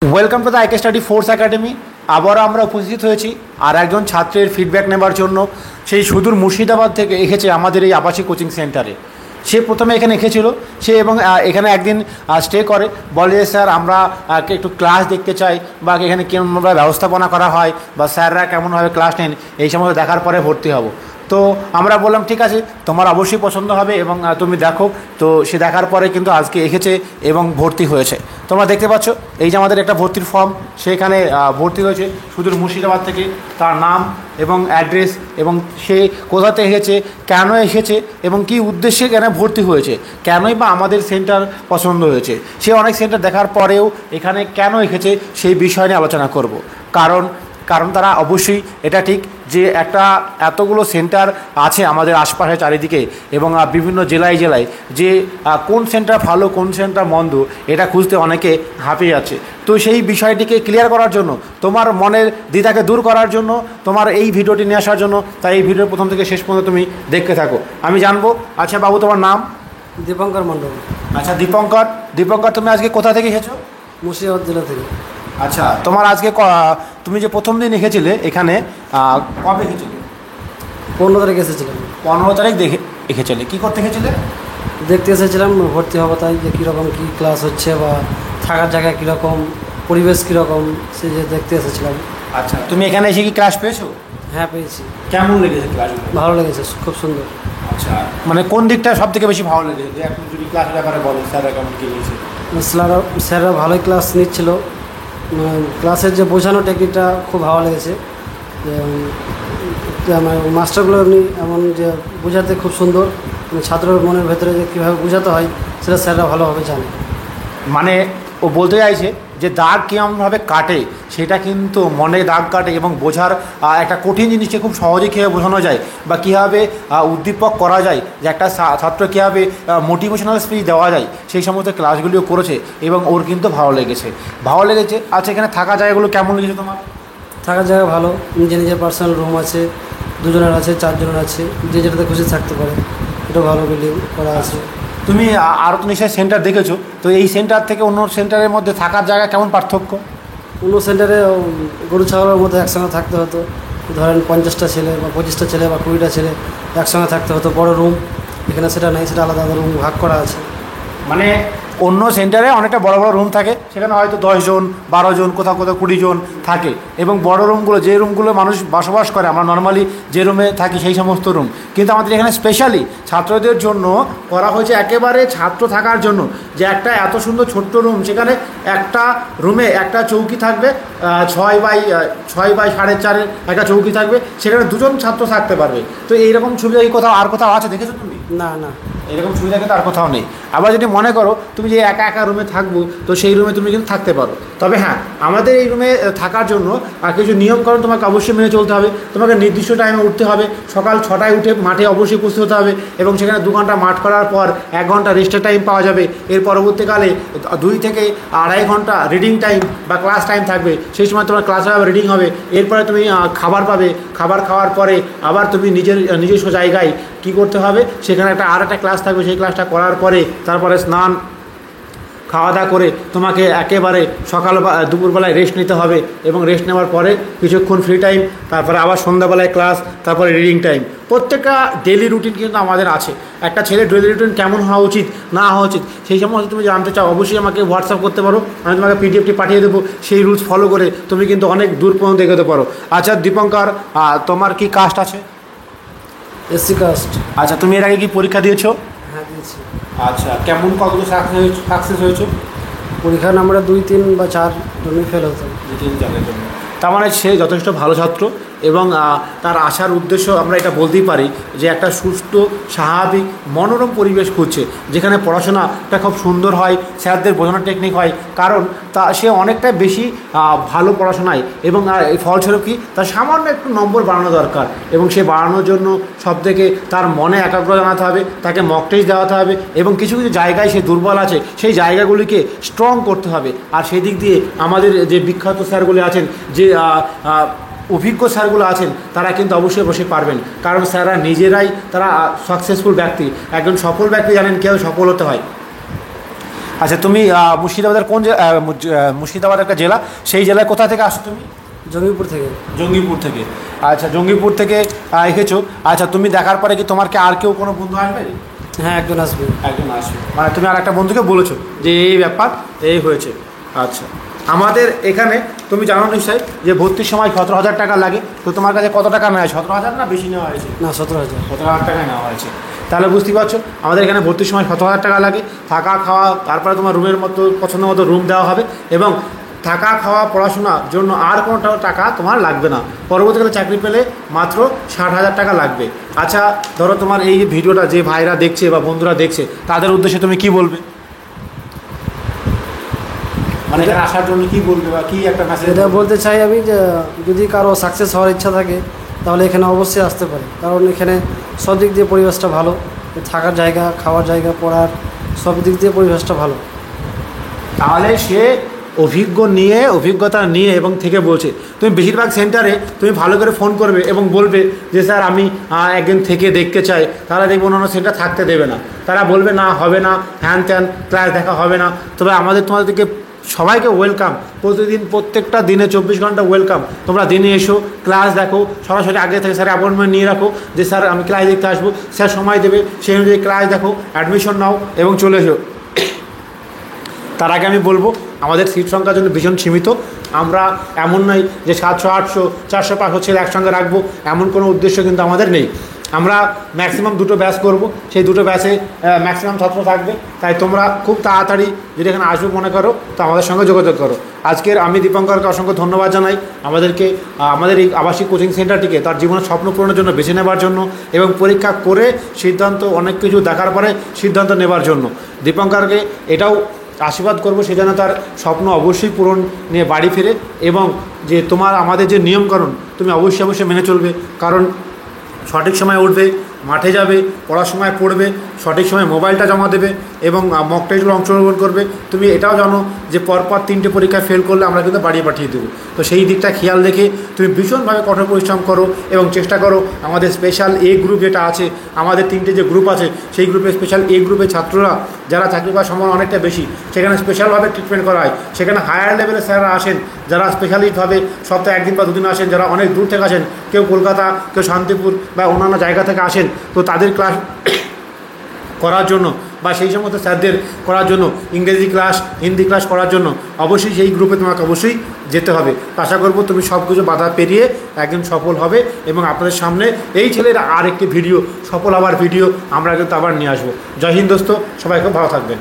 Welcome to the IK study force academy. আবারও আমরা উপস্থিত হয়েছি আর একজন ছাত্রের ফিডব্যাক নেবার জন্য। সেই সুদূর মুর্শিদাবাদ থেকে এসেছে আমাদের এই আবাসিক কোচিং সেন্টারে। সে প্রথমে এখানে এসেছিল সে এবং এখানে একদিন স্টে করে, বলে স্যার আমরা একটু ক্লাস দেখতে চাই বা এখানে কেমনভাবে ব্যবস্থাপনা করা হয় বা স্যাররা কেমনভাবে ক্লাস নেন এই সমস্ত দেখার পরে ভর্তি হব। তো আমরা বললাম ঠিক আছে, তোমার অবশ্যই পছন্দ হবে এবং তুমি দেখো। তো সে দেখার পরে কিন্তু আজকে এসেছে এবং ভর্তি হয়েছে। তোমরা দেখতে পাচ্ছ এই যে আমাদের একটা ভর্তির ফর্ম, সেখানে ভর্তি হয়েছে সুদূর মুর্শিদাবাদ থেকে। তার নাম এবং অ্যাড্রেস এবং সে কোথাতে এসেছে, কেন এসেছে এবং কী উদ্দেশ্যে কেন ভর্তি হয়েছে, কেনই বা আমাদের সেন্টার পছন্দ হয়েছে। সে অনেক সেন্টার দেখার পরেও এখানে কেন এসেছে সেই বিষয় নিয়ে আলোচনা করব। কারণ তারা অবশ্যই এটা ঠিক যে একটা এতগুলো সেন্টার আছে আমাদের আশপাশে চারিদিকে এবং বিভিন্ন জেলায় যে কোন সেন্টার ভালো কোন সেন্টার মন্দ এটা খুঁজতে অনেকে হাঁপিয়ে আছে। তো সেই বিষয়টিকে ক্লিয়ার করার জন্য, তোমার মনের দ্বিধাকে দূর করার জন্য, তোমার এই ভিডিওটি নিয়ে আসার জন্য, তাই এই ভিডিওর প্রথম থেকে শেষ পর্যন্ত তুমি দেখতে থাকো। আমি জানবো, আচ্ছা বাবু তোমার নাম? দীপঙ্কর মণ্ডল। আচ্ছা দীপঙ্কর, তুমি আজকে কোথা থেকে এসেছো? মুর্শিদাবাদ জেলা থেকে। আচ্ছা, তোমার আজকে তুমি যে প্রথম দিন এসেছিলে এখানে, কবে এসেছিলে? 15 তারিখ এসেছিলাম। 15 তারিখ এসেছিলে। কী করতে এসেছিলে? দেখতে এসেছিলাম ভর্তি হবো, তাই যে কীরকম কী ক্লাস হচ্ছে বা থাকার জায়গা কীরকম, পরিবেশ কীরকম, সে যে দেখতে এসেছিলাম। আচ্ছা, তুমি এখানে এসে কি ক্লাস পেয়েছো? হ্যাঁ, পেয়েছি। কেমন লেগেছে ক্লাসগুলো? ভালো লেগেছে, খুব সুন্দর। আচ্ছা, মানে কোন দিকটা সব থেকে বেশি ভালো লেগেছে, যে এখন যদি ক্লাসের ব্যাপারে বলো স্যাররা কেমন কী নিয়েছে? স্যাররা ভালোই ক্লাস নিচ্ছিল। ক্লাসের যে বোঝানো টেকনিকটা খুব ভালো লেগেছে। আমার মাস্টারগুলো এমন যে বোঝাতে খুব সুন্দর, ছাত্রের মনের ভেতরে যে কীভাবে বোঝাতে হয় সেটা স্যাররা ভালোভাবে জানে। মানে ও বলতে চাইছে যে দাগ কেমনভাবে কাটে সেটা কিন্তু মনে দাগ কাটে এবং বোঝার একটা কঠিন জিনিসকে খুব সহজে কীভাবে বোঝানো যায় বা কীভাবে উদ্দীপক করা যায়, যে একটা ছাত্র কীভাবে মোটিভেশনাল স্পিচ দেওয়া যায়, সেই সমস্ত ক্লাসগুলিও করেছে এবং ওর কিন্তু ভালো লেগেছে। আচ্ছা, এখানে থাকা জায়গাগুলো কেমন লেগেছে তোমার? থাকার জায়গা ভালো, নিজের পার্সোনাল রুম আছে, 2 জনের আছে, 4 জনের আছে, যে যেটাতে খুশি থাকতে পারে। এটা ভালো বিল্ডিং করা আছে। তুমি আরও তো নিশ্চয়ই সেন্টার দেখেছো, তো এই সেন্টার থেকে অন্য সেন্টারের মধ্যে থাকার জায়গা কেমন পার্থক্য? অন্য সেন্টারে গরু ছাগলের মধ্যে একসঙ্গে থাকতে হতো। ধরেন 50টা ছেলে বা 25টা ছেলে বা 20টা ছেলে একসঙ্গে থাকতে হতো, বড় রুম। এখানে সেটা নেই, সেটা আলাদা আলাদা রুম ভাগ করা আছে। মানে অন্য সেন্টারে অনেকটা বড় বড় রুম থাকে, সেখানে হয়তো 10 জন 12 জন কোথাও 20 জন থাকে এবং বড় রুমগুলো যে রুমগুলো মানুষ বসবাস করে, আমরা নর্মালি যে রুমে থাকি সেই সমস্ত রুম। কিন্তু আমাদের এখানে স্পেশালি ছাত্রদের জন্য করা হয়েছে, একেবারে ছাত্র থাকার জন্য, যে একটা এত সুন্দর ছোট্ট রুম, সেখানে একটা রুমে একটা চৌকি থাকবে, 6x4.5 একটা চৌকি থাকবে, সেখানে 2 জন ছাত্র থাকতে পারবে। তো এইরকম সুবিধা কি কোথাও আর কোথাও আছে দেখেছো তুমি? না না, এরকম সুবিধা কিন্তু আর কোথাও নেই। আবার যদি মনে করো তুমি যে একা একা রুমে থাকবো, তো সেই রুমে তুমি কিন্তু থাকতে পারো। তবে হ্যাঁ, আমাদের এই রুমে থাকার জন্য কিছু নিয়মকানুন তোমাকে অবশ্যই মেনে চলতে হবে। তোমাকে নির্দিষ্ট টাইমে উঠতে হবে, সকাল 6টায় উঠে মাঠে অবশ্যই উপস্থিত হতে হবে এবং সেখানে 2 ঘন্টা মাঠ করার পর 1 ঘন্টা রেস্টের টাইম পাওয়া যাবে। এর পরবর্তীকালে 2 থেকে 2.5 ঘন্টা রিডিং টাইম বা ক্লাস টাইম থাকবে, সেই সময় তোমার ক্লাস হবে, রিডিং হবে। এরপরে তুমি খাবার পাবে, খাবার খাওয়ার পরে আবার তুমি নিজস্ব জায়গায় কী করতে হবে, সেখানে একটা ক্লাস থাকবে, সেই ক্লাসটা করার পরে তারপরে স্নান খাওয়া দাওয়া করে তোমাকে একেবারে সকাল বা দুপুরবেলায় রেস্ট নিতে হবে এবং রেস্ট নেওয়ার পরে কিছুক্ষণ ফ্রি টাইম, তারপরে আবার সন্ধ্যাবেলায় ক্লাস, তারপরে রিডিং টাইম। প্রত্যেকটা ডেলি রুটিন কিন্তু আমাদের আছে। একটা ছেলের ডেলি রুটিন কেমন হওয়া উচিত না হওয়া উচিত সেই সমস্ত তুমি জানতে চাও, অবশ্যই আমাকে হোয়াটসঅ্যাপ করতে পারো, আমি তোমাকে পিডিএফটি পাঠিয়ে দেবো। সেই রুলস ফলো করে তুমি কিন্তু অনেক দূর পর্যন্ত এগোতে পারো। আচ্ছা দীপঙ্কর, তোমার কি কাস্ট আছে? SC caste. আচ্ছা, তুমি এর আগে কি পরীক্ষা দিয়েছো? হ্যাঁ, দিয়েছি। আচ্ছা, কেমন কতগুলো সাকসেস হয়েছো? পরীক্ষার নাম্বারে 2, 3 বা 4 জন্যই ফেল হতাম। 2-3 জনের জন্য। তার মানে সে যথেষ্ট ভালো ছাত্র এবং তার আসার উদ্দেশ্য আমরা এটা বলতেই পারি যে একটা সুস্থ স্বাভাবিক মনোরম পরিবেশ খুঁজছে, যেখানে পড়াশোনাটা খুব সুন্দর হয়, স্যারদের বোঝানোর টেকনিক হয়। কারণ সে অনেকটা বেশি ভালো পড়াশোনায় এবং ফলস্বরূপ কি তার সামান্য একটু নম্বর বাড়ানো দরকার এবং সে বাড়ানোর জন্য সবথেকে তার মনে একাগ্র জানাতে হবে, তাকে মক টেস্ট দেওয়াতে হবে এবং কিছু কিছু জায়গায় সে দুর্বল আছে সেই জায়গাগুলিকে স্ট্রং করতে হবে। আর সেই দিক দিয়ে আমাদের যে বিখ্যাত স্যারগুলি আছেন, যে অভিজ্ঞ স্যারগুলো আছেন, তারা কিন্তু অবশ্যই পারবেন। কারণ স্যাররা নিজেরাই তারা সাকসেসফুল ব্যক্তি, একজন সফল ব্যক্তি জানেন কীভাবে সফল হতে হয়। আচ্ছা, তুমি মুর্শিদাবাদের কোন মুর্শিদাবাদ একটা জেলা, সেই জেলায় কোথা থেকে আসছো তুমি? জঙ্গিপুর থেকে। জঙ্গিপুর থেকে। আচ্ছা, জঙ্গিপুর থেকে এসেছো। আচ্ছা, তুমি দেখার পরে কি তোমার কি আর কেউ কোনো বন্ধু আসবে? হ্যাঁ, একজন আসবে। একজন আসবে মানে তুমি আর একটা বন্ধুকে বলেছো যে এই ব্যাপার, এই হয়েছে। আচ্ছা, আমাদের এখানে তুমি জানো নিশ্চয়ই যে ভর্তির সময় 17,000 টাকা লাগে। তো তোমার কাছে কত টাকা নেওয়া হয়? 17,000 না বেশি নেওয়া হয়েছে? না, 17,000। 17,000 টাকায় নেওয়া হয়েছে। তাহলে বুঝতেই পারছো আমাদের এখানে ভর্তির সময় 17,000 টাকা লাগে। থাকা খাওয়া, তারপরে তোমার রুমের মতো পছন্দ মতো রুম দেওয়া হবে, এবং থাকা খাওয়া পড়াশোনার জন্য আর কোনো টাকা তোমার লাগবে না। পরবর্তীকালে চাকরি পেলে মাত্র 60,000 টাকা লাগবে। আচ্ছা, ধরো তোমার এই ভিডিওটা যে ভাইরা দেখছে বা বন্ধুরা দেখছে, তাদের উদ্দেশ্যে তুমি কি বলবে? মানে এখানে আসার জন্য কি বলবে বা কি একটা মেসেজ? এটা বলতে চাই আমি যে যদি কারো সাকসেস হওয়ার ইচ্ছা থাকে তাহলে এখানে অবশ্যই আসতে পারে, কারণ এখানে সব দিক দিয়ে পরিবেশটা ভালো। থাকার জায়গা, খাওয়ার জায়গা, পড়ার সব দিক দিয়ে পরিবেশটা ভালো। তাহলে সে অভিজ্ঞতা নিয়ে এবং থেকে বলছে। তুমি বেশিরভাগ সেন্টারে তুমি ভালো করে ফোন করবে এবং বলবে যে স্যার আমি একদিন থেকে দেখতে চাই, তারা দেখবো অন্যান্য সেন্টার থাকতে দেবে না। তারা বলবে না, হবে না, হ্যান ত্যান, ক্লাস দেখা হবে না। তবে তোমাদেরকে সবাইকে ওয়েলকাম, প্রতিদিন প্রত্যেকটা দিনে 24 ঘন্টা ওয়েলকাম। তোমরা দিনে এসো, ক্লাস দেখো, সরাসরি আগে থেকে স্যার অ্যাপয়েন্টমেন্ট নিয়ে রাখো যে স্যার আমি ক্লাস দেখতে আসবো, স্যার সময় দেবে, সেই অনুযায়ী ক্লাস দেখো, অ্যাডমিশন নাও এবং চলে এসো। তার আগে আমি বলবো আমাদের সিট সংখ্যার জন্য ভীষণ সীমিত। আমরা এমন নয় যে 700, 800, 400, 500 ছেলে একসঙ্গে রাখবো, এমন কোনো উদ্দেশ্য কিন্তু আমাদের নেই। আমরা ম্যাক্সিমাম 2টো ব্যাচ করব, সেই 2টো ব্যাচে ম্যাক্সিমাম ছাত্র থাকবে। তাই তোমরা খুব তাড়াতাড়ি যদি এখানে আসবে মনে করো তো আমাদের সঙ্গে যোগাযোগ করো। আজকের আমি দীপঙ্করকে অসংখ্য ধন্যবাদ জানাই আমাদের এই আবাসিক কোচিং সেন্টারটিকে তার জীবনের স্বপ্ন পূরণের জন্য বেছে নেবার জন্য, এবং পরীক্ষা করে সিদ্ধান্ত, অনেক কিছু দেখার পরে সিদ্ধান্ত নেবার জন্য। দীপঙ্করকে এটাও আশীর্বাদ করবো সে যেন তার স্বপ্ন অবশ্যই পূরণ নিয়ে বাড়ি ফিরে, এবং যে আমাদের যে নিয়মকানুন তুমি অবশ্যই মেনে চলবে। কারণ সঠিক সময় উঠবে, মাঠে যাবে, পড়ার সময় পড়বে, সঠিক সময় মোবাইলটা জমা দেবে এবং মক টেস্টগুলো অংশগ্রহণ করবে। তুমি এটাও জানো যে পরপর 3টে পরীক্ষায় ফেল করলে আমরা কিন্তু বাড়ি পাঠিয়ে দেবো। তো সেই দিকটা খেয়াল রেখে তুমি ভীষণভাবে কঠোর পরিশ্রম করো এবং চেষ্টা করো আমাদের স্পেশাল এ গ্রুপ যেটা আছে, আমাদের 3টে যে গ্রুপ আছে সেই গ্রুপে, স্পেশাল এ গ্রুপের ছাত্ররা যারা চাকরি পাওয়ার সম্ভাবনা অনেকটা বেশি, সেখানে স্পেশালভাবে ট্রিটমেন্ট করা হয়। সেখানে হায়ার লেভেলের স্যাররা আসেন, যারা স্পেশালিস্টভাবে সপ্তাহে 1 দিন বা 2 দিন আসেন, যারা অনেক দূর থেকে আসেন, কেউ কলকাতা, কেউ শান্তিপুর বা অন্যান্য জায়গা থেকে আসেন। তো তাদের ক্লাস করার জন্য বা সেই সমস্ত স্যারদের করার জন্য, ইংরেজি ক্লাস, হিন্দি ক্লাস করার জন্য অবশ্যই সেই গ্রুপে তোমাকে অবশ্যই যেতে হবে। আশা করবো তুমি সব কিছু বাধা পেরিয়ে একদিন সফল হবে, এবং আপনাদের সামনে এই ছেলের আর একটি ভিডিও, সফল হওয়ার ভিডিও আমরা কিন্তু আবার নিয়ে আসবো। জয় হিন্দ দোস্ত, সবাই খুব ভালো থাকবেন।